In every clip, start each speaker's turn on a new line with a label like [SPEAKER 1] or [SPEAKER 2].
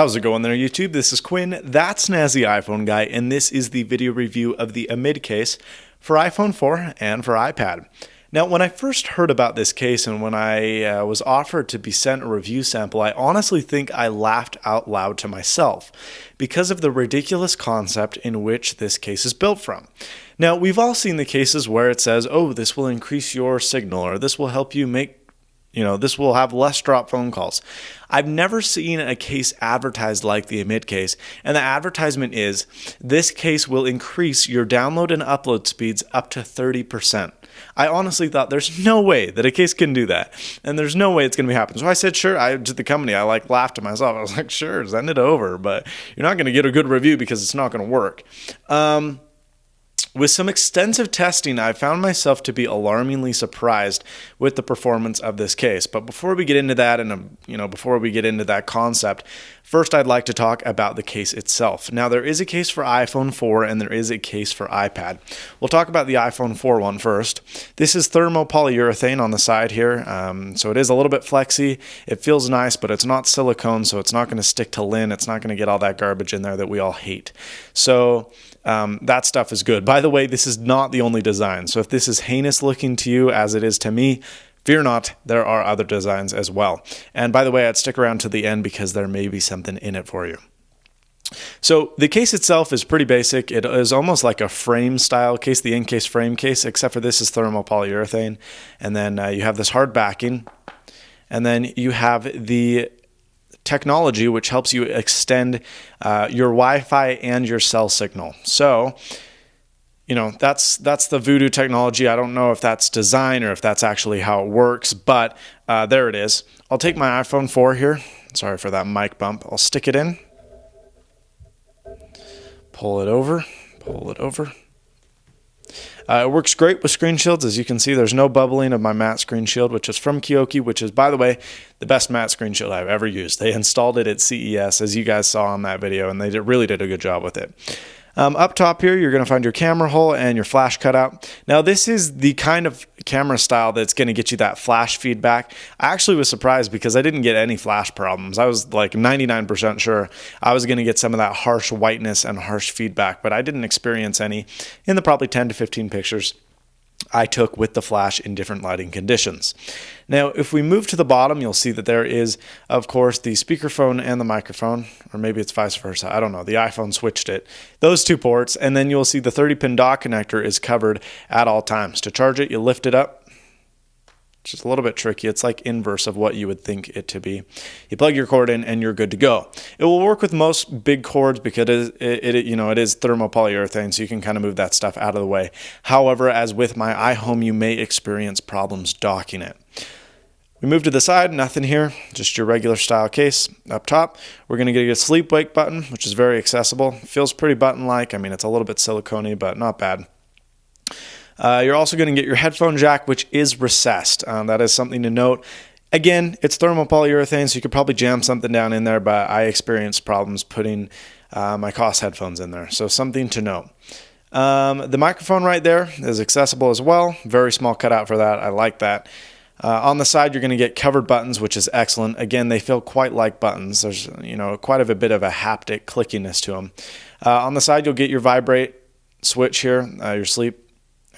[SPEAKER 1] How's it going there, YouTube? This is Quinn, that Snazzy iPhone guy, and this is the video review of the Amid case for iPhone 4 and for iPad. Now, when I first heard about this case and when I was offered to be sent a review sample, I honestly think I laughed out loud to myself because of the ridiculous concept in which this case is built from. Now, we've all seen the cases where it says, oh, this will increase your signal, or this will help you make this will have less drop phone calls. I've never seen a case advertised like the Amid case, and the advertisement is, this case will increase your download and upload speeds up to 30%. I honestly thought there's no way that a case can do that, and there's no way it's going to be happening. So I said, sure, to the company, I laughed to myself. I was like, sure, send it over, but you're not going to get a good review because it's not going to work. With some extensive testing, I found myself to be alarmingly surprised with the performance of this case. But before we get into that, and before we get into that concept, first I'd like to talk about the case itself. Now, there is a case for iPhone 4 and there is a case for iPad. We'll talk about the iPhone 4 one first. This is thermopolyurethane on the side here, so it is a little bit flexy. It feels nice, but it's not silicone, so it's not going to stick to lint. It's not going to get all that garbage in there that we all hate. So that stuff is good. By the way, this is not the only design. So if this is heinous looking to you as it is to me, fear not, there are other designs as well. And by the way, I'd stick around to the end because there may be something in it for you. So the case itself is pretty basic. It is almost like a frame style case, the in-case frame case, except for this is thermopolyurethane. And then you have this hard backing. And then you have the technology which helps you extend your Wi-Fi and your cell signal. So, that's the voodoo technology. I don't know if that's design or if that's actually how it works, but there it is. I'll take my iPhone 4 here. Sorry for that mic bump. I'll stick it in, pull it over. It works great with screen shields. As you can see, there's no bubbling of my matte screen shield, which is from Kiyoki, which is, by the way, the best matte screen shield I've ever used. They installed it at CES, as you guys saw on that video, and they really did a good job with it. Up top here, you're going to find your camera hole and your flash cutout. Now, this is the kind of camera style that's going to get you that flash feedback. I actually was surprised because I didn't get any flash problems. I was like 99% sure I was going to get some of that harsh whiteness and harsh feedback, but I didn't experience any in the probably 10 to 15 pictures I took with the flash in different lighting conditions. Now, if we move to the bottom, you'll see that there is, of course, the speakerphone and the microphone, or maybe it's vice versa. I don't know. The iPhone switched it. Those two ports, and then you'll see the 30-pin dock connector is covered at all times. To charge it, you lift it up. It's just a little bit tricky. It's like inverse of what you would think it to be. You plug your cord in and you're good to go. It will work with most big cords because it is thermopolyurethane, so you can kind of move that stuff out of the way. However, as with my iHome, you may experience problems docking it. We move to the side, nothing here, just your regular style case. Up top, we're going to get a sleep wake button, which is very accessible. Feels pretty button-like. I mean, it's a little bit silicone-y, but not bad. You're also going to get your headphone jack, which is recessed. That is something to note. Again, it's thermopolyurethane, so you could probably jam something down in there, but I experienced problems putting my COS headphones in there, so something to note. The microphone right there is accessible as well. Very small cutout for that. I like that. On the side, you're going to get covered buttons, which is excellent. Again, they feel quite like buttons. There's quite a bit of a haptic clickiness to them. On the side, you'll get your vibrate switch here, your sleep.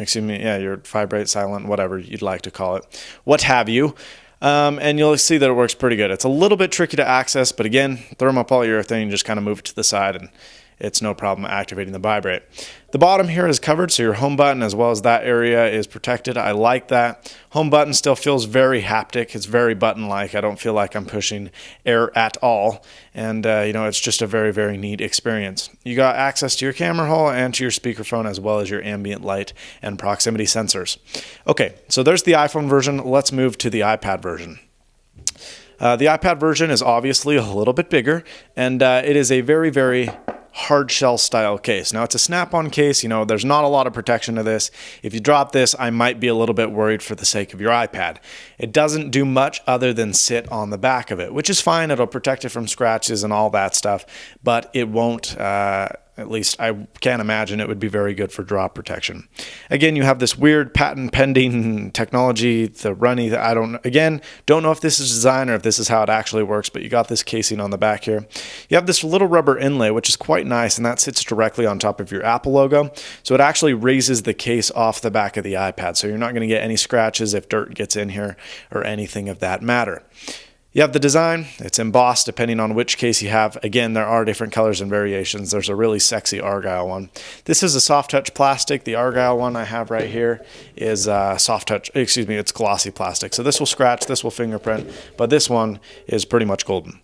[SPEAKER 1] Your vibrate, silent, whatever you'd like to call it, what have you. And you'll see that it works pretty good. It's a little bit tricky to access, but again, thermopolyurethane, you just kind of move it to the side and it's no problem activating the vibrate. The bottom here is covered, so your home button as well as that area is protected. I like that. Home button still feels very haptic. It's very button-like. I don't feel like I'm pushing air at all. And, it's just a very, very neat experience. You got access to your camera hole and to your speakerphone as well as your ambient light and proximity sensors. Okay, so there's the iPhone version. Let's move to the iPad version. The iPad version is obviously a little bit bigger, and it is a very, very hard shell style case. Now, it's a snap-on case. There's not a lot of protection to this. If you drop this, I might be a little bit worried for the sake of your iPad. It doesn't do much other than sit on the back of it, which is fine. It'll protect it from scratches and all that stuff, but it won't At least I can't imagine it would be very good for drop protection. Again, you have this weird patent pending technology, the runny, don't know if this is design or if this is how it actually works, but you got this casing on the back here. You have this little rubber inlay, which is quite nice, and that sits directly on top of your Apple logo. So it actually raises the case off the back of the iPad, so you're not going to get any scratches if dirt gets in here or anything of that matter. You have the design. It's embossed depending on which case you have. Again, there are different colors and variations. There's a really sexy Argyle one. This is a soft touch plastic. The Argyle one I have right here is it's glossy plastic. So this will scratch, this will fingerprint, but this one is pretty much golden.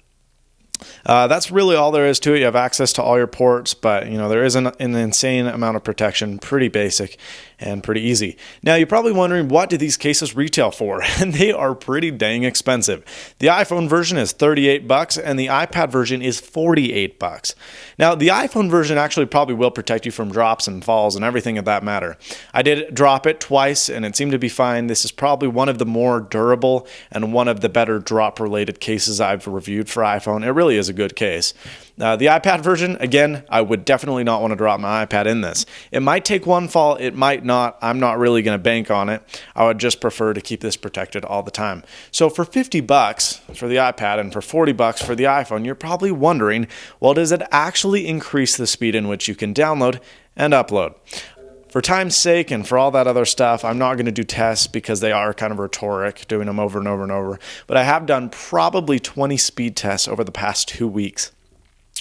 [SPEAKER 1] That's really all there is to it. You have access to all your ports, but there isn't an insane amount of protection. Pretty basic and pretty easy. Now you're probably wondering, what do these cases retail for? And they are pretty dang expensive. The iPhone version is $38 and the iPad version is $48. Now the iPhone version actually probably will protect you from drops and falls and everything of that matter. I did drop it twice and it seemed to be fine. This is probably one of the more durable and one of the better drop related cases I've reviewed for iPhone. It really is a good case. The iPad version, again, I would definitely not want to drop my iPad in this. It might take one fall, it might not. I'm not really going to bank on it. I would just prefer to keep this protected all the time. So for $50 for the iPad and for $40 for the iPhone, you're probably wondering, well, does it actually increase the speed in which you can download and upload? For time's sake and for all that other stuff, I'm not going to do tests because they are kind of rhetoric, doing them over and over and over. But I have done probably 20 speed tests over the past 2 weeks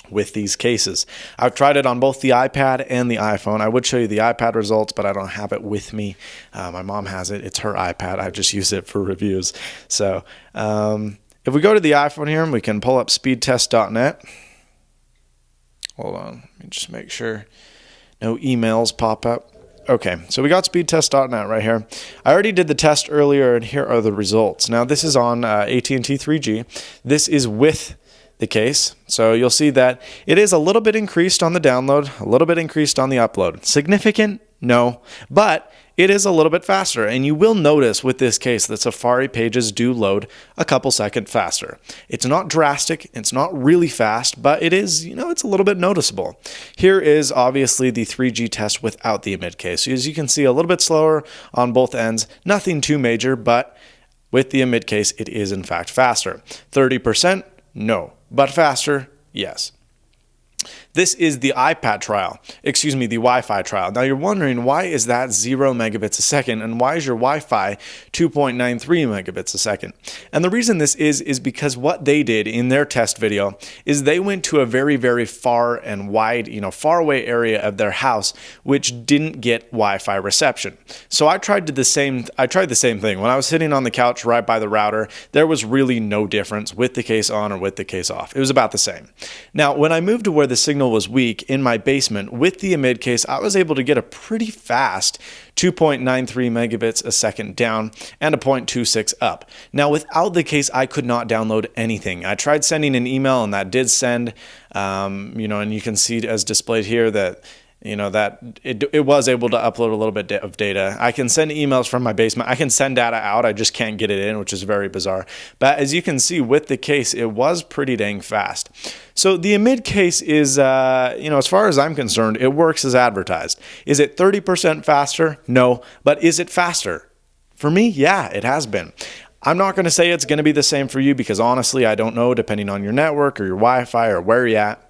[SPEAKER 1] with these cases. I've tried it on both the iPad and the iPhone. I would show you the iPad results, but I don't have it with me. My mom has it. It's her iPad. I just use it for reviews. So if we go to the iPhone here, we can pull up speedtest.net. Hold on. Let me just make sure no emails pop up. Okay, so we got speedtest.net right here. I already did the test earlier, and here are the results. Now, this is on AT&T 3G. This is with the case. So you'll see that it is a little bit increased on the download, a little bit increased on the upload. Significant? No, but it is a little bit faster. And you will notice with this case that Safari pages do load a couple seconds faster. It's not drastic, it's not really fast, but it is, it's a little bit noticeable. Here is obviously the 3G test without the emit case. So as you can see, a little bit slower on both ends, nothing too major, but with the emit case, it is in fact faster. 30%? No. But faster? Yes. This is the iPad trial, the Wi-Fi trial. Now you're wondering, why is that 0 megabits a second and why is your Wi-Fi 2.93 megabits a second? And the reason this is because what they did in their test video is they went to a very, very far and wide, far away area of their house which didn't get Wi-Fi reception. So I tried the same thing. When I was sitting on the couch right by the router, there was really no difference with the case on or with the case off. It was about the same. Now, when I moved to where the signal was weak in my basement with the emit case, I was able to get a pretty fast 2.93 megabits a second down and a 0.26 up. Now, without the case, I could not download anything. I tried sending an email and that did send, and you can see as displayed here that that it was able to upload a little bit of data. I can send emails from my basement. I can send data out. I just can't get it in, which is very bizarre. But as you can see with the case, it was pretty dang fast. So the emit case is, as far as I'm concerned, it works as advertised. Is it 30% faster? No. But is it faster? For me, yeah, it has been. I'm not going to say it's going to be the same for you because honestly, I don't know, depending on your network or your Wi-Fi or where you're at.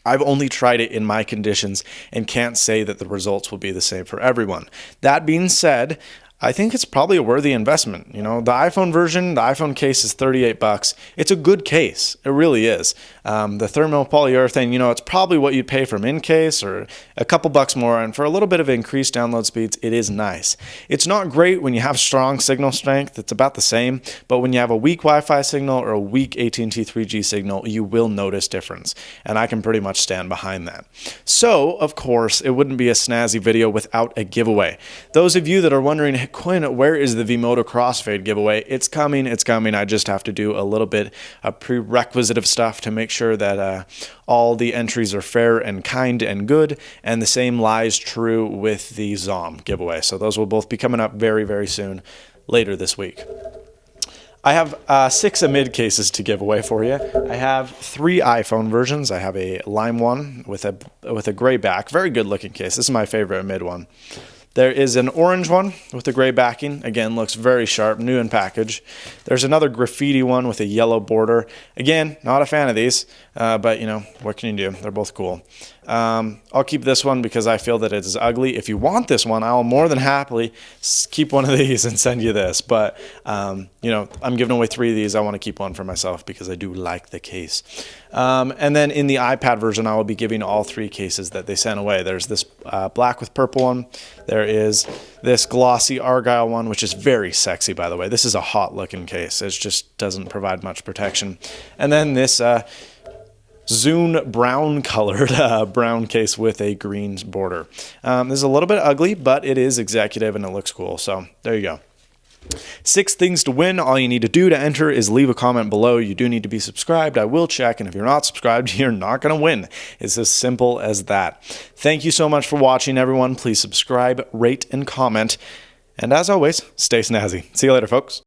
[SPEAKER 1] I've only tried it in my conditions and can't say that the results will be the same for everyone. That being said, I think it's probably a worthy investment. The iPhone version, the iPhone case is $38. It's a good case. It really is. The thermopolyurethane, it's probably what you'd pay from in case or a couple bucks more. And for a little bit of increased download speeds, it is nice. It's not great when you have strong signal strength. It's about the same. But when you have a weak Wi-Fi signal or a weak AT&T 3G signal, you will notice difference. And I can pretty much stand behind that. So, of course, it wouldn't be a Snazzy video without a giveaway. Those of you that are wondering, Quinn, where is the Vimoto Crossfade giveaway? It's coming. I just have to do a little bit of prerequisite of stuff to make sure that all the entries are fair and kind and good, and the same lies true with the Zom giveaway. So those will both be coming up very, very soon, later this week. I have 6 Amid cases to give away for you. I have 3 iPhone versions. I have a lime one with a gray back. Very good looking case. This is my favorite Amid one. There is an orange one with a gray backing. Again, looks very sharp, new in package. There's another graffiti one with a yellow border. Again, not a fan of these, but you know, what can you do? They're both cool. I'll keep this one because I feel that it is ugly. If you want this one, I'll more than happily keep one of these and send you this. But, you know, I'm giving away 3 of these. I want to keep one for myself because I do like the case. And then in the iPad version, I will be giving all 3 cases that they sent away. There's this black with purple one. There is this glossy argyle one, which is very sexy, by the way. This is a hot looking case. It just doesn't provide much protection. And then this Zune brown colored brown case with a green border. This is a little bit ugly, but it is executive and it looks cool. So there you go. 6 things to win. All you need to do to enter is leave a comment below. You do need to be subscribed. I will check, and if you're not subscribed, you're not going to win. It's as simple as that. Thank you so much for watching, everyone. Please subscribe, rate, and comment. And as always, stay snazzy. See you later, folks.